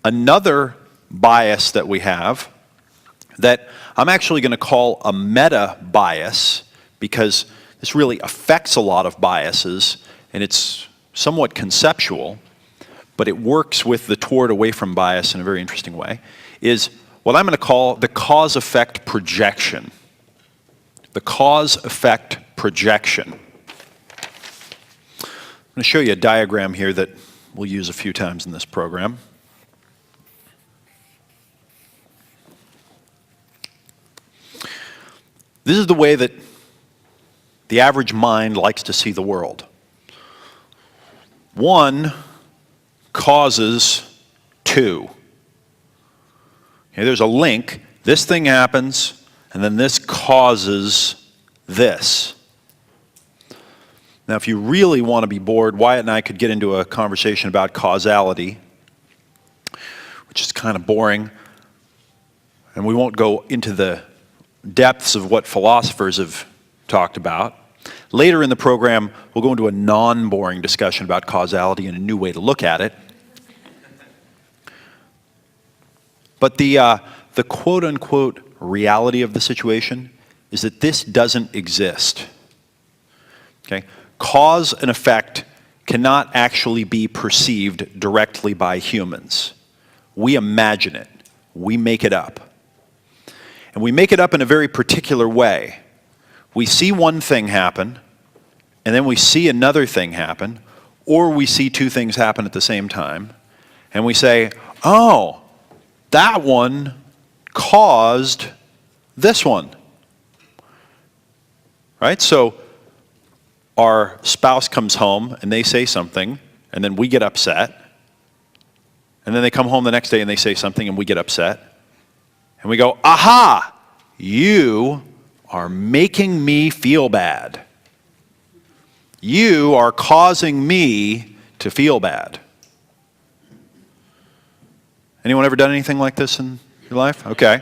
another bias that we have that I'm actually going to call a meta bias, because this really affects a lot of biases, and it's somewhat conceptual, but it works with the toward away from bias in a very interesting way, is what I'm going to call the cause-effect projection. The cause-effect projection. I'm going to show you a diagram here that we'll use a few times in this program. This is the way that the average mind likes to see the world. One causes two. Okay, there's a link. This thing happens, and then this causes this. Now, if you really want to be bored, Wyatt and I could get into a conversation about causality, which is kind of boring, and we won't go into the depths of what philosophers have talked about. Later in the program, we'll go into a non-boring discussion about causality and a new way to look at it. But the quote-unquote reality of the situation is that this doesn't exist. Okay? Cause and effect cannot actually be perceived directly by humans. We imagine it. We make it up. And we make it up in a very particular way. We see one thing happen, and then we see another thing happen, or we see two things happen at the same time, and we say, oh, that one caused this one. Right? So our spouse comes home and they say something, and then we get upset. And then they come home the next day and they say something and we get upset. And we go, aha, you are making me feel bad. You are causing me to feel bad. Anyone ever done anything like this in your life? Okay.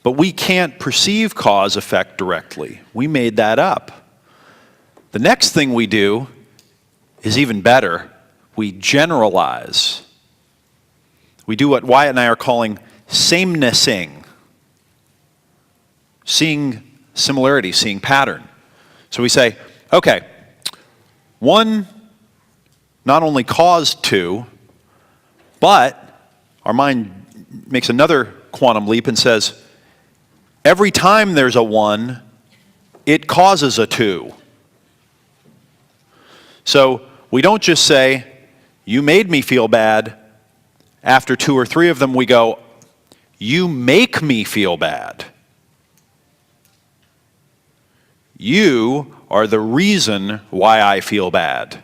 But we can't perceive cause-effect directly. We made that up. The next thing we do is even better. We generalize. We do what Wyatt and I are calling samenessing. Seeing similarity, seeing pattern. So we say, okay, one not only caused two, but our mind makes another quantum leap and says, every time there's a one, it causes a two. So we don't just say, you made me feel bad. After two or three of them, we go, you make me feel bad. You are the reason why I feel bad.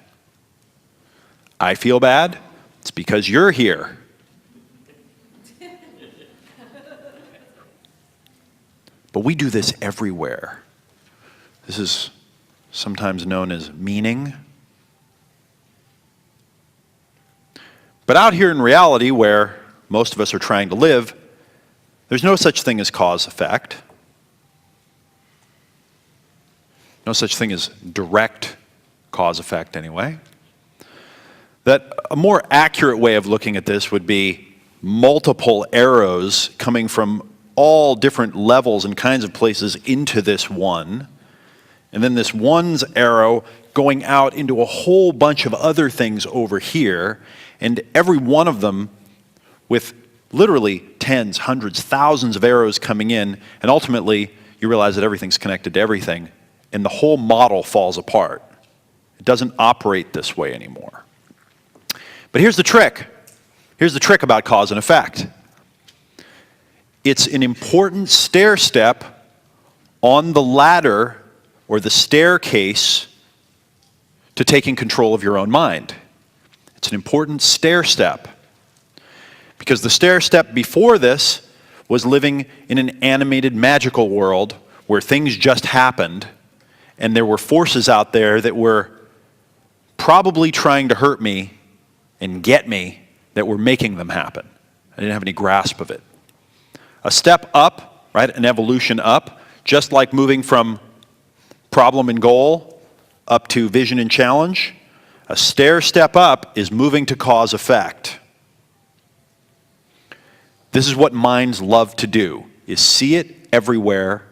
I feel bad? It's because you're here. But we do this everywhere. This is sometimes known as meaning. But out here in reality, where most of us are trying to live, there's no such thing as cause-effect. No such thing as direct cause-effect, anyway. That a more accurate way of looking at this would be multiple arrows coming from all different levels and kinds of places into this one, and then this one's arrow going out into a whole bunch of other things over here, and every one of them with literally tens, hundreds, thousands of arrows coming in, and ultimately you realize that everything's connected to everything, and the whole model falls apart. It doesn't operate this way anymore. But here's the trick. Here's the trick about cause and effect. It's an important stair step on the ladder or the staircase to taking control of your own mind. It's an important stair step because the stair step before this was living in an animated, magical world where things just happened and there were forces out there that were probably trying to hurt me and get me that were making them happen. I didn't have any grasp of it. A step up, right, an evolution up, just like moving from problem and goal up to vision and challenge. A stair step up is moving to cause effect. This is what minds love to do, is see it everywhere,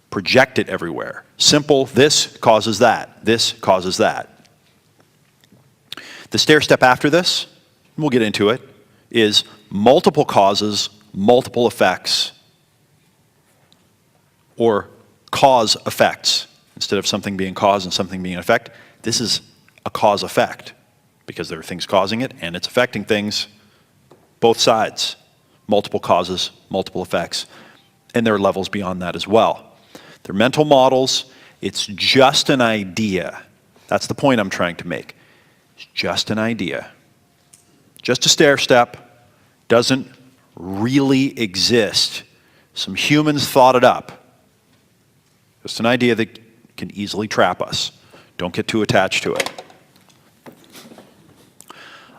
project it everywhere. Simple, this causes that, this causes that. The stair step after this, we'll get into it, is multiple causes, multiple effects, or cause effects. Instead of something being cause and something being effect, this is a cause effect because there are things causing it and it's affecting things, both sides. Multiple causes, multiple effects, and there are levels beyond that as well. They're mental models. It's just an idea. That's the point I'm trying to make. It's just an idea. Just a stair step doesn't really exist. Some humans thought it up. Just an idea that can easily trap us. Don't get too attached to it.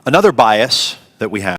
Another bias that we have